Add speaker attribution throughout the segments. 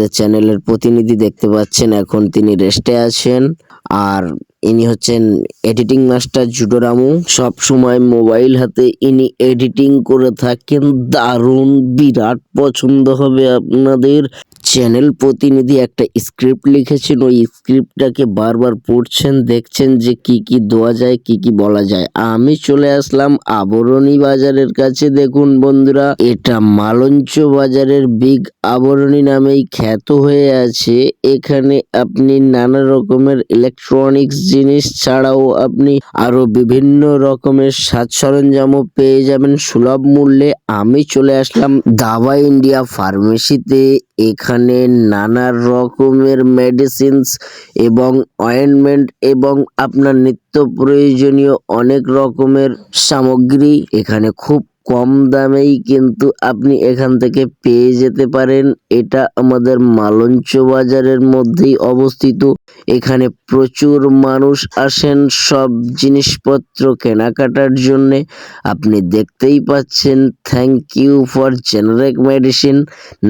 Speaker 1: আমাদের চ্যানেলের প্রতিনিধি দেখতে পাচ্ছেন, এখন তিনি রেস্টে আছেন। আর ইনি হচ্ছেন এডিটিং মাস্টার জুডো রামু। সব সময় মোবাইল হাতে ইনি এডিটিং করে থাকেন। দারুণ, বিরাট পছন্দ হবে আপনাদের। চ্যানেল প্রতিনিধি একটা স্ক্রিপ্ট লিখেছেন, ওই স্ক্রিপ্টটাকে বারবার পড়ছেন, দেখছেন যে কি কি দেওয়া যায়, কি কি বলা যায়। আমি চলে আসলাম আবরণী বাজারের কাছে। দেখুন বন্ধুরা, এটা মালঞ্চ বাজারের বিগ আবরণী নামেই খ্যাত হয়ে আছে। এখানে আপনি নানা রকমের ইলেকট্রনিক্স জিনিস ছাড়াও আপনি আরো বিভিন্ন রকমের সাজ সরঞ্জামও পেয়ে যাবেন সুলভ মূল্যে। আমি চলে আসলাম দাবা ইন্ডিয়া ফার্মেসিতে। এখানে নানা রকমের মেডিসিনস এবং অয়েন্টমেন্ট এবং আপনার নিত্য প্রয়োজনীয় অনেক রকমের সামগ্রী এখানে খুব কম দামেই কিন্তু আপনি এখান থেকে পেয়ে যেতে পারেন। এটা আমাদের মালঞ্চ বাজারের মধ্যেই অবস্থিত। এখানে প্রচুর মানুষ আসেন সব জিনিসপত্র কেনাকাটার জন্যে। আপনি দেখতেই পাচ্ছেন, thank you for generic medicine.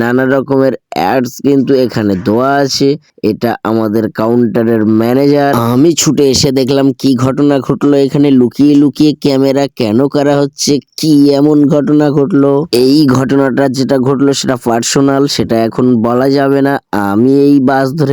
Speaker 1: নানা রকমের অ্যাডস কিন্তু এখানে দেওয়া আছে। এটা আমাদের কাউন্টারের ম্যানেজার। আমি ছুটে এসে দেখলাম কি ঘটনা ঘটলো এখানে। লুকিয়ে লুকিয়ে ক্যামেরা কেন করা হচ্ছে, কি এমন ঘটনা ঘটলো? এই ঘটনাটা যেটা ঘটলো সেটা পার্সোনাল, সেটা এখন বলা যাবে না। আমি এই বাস ধরে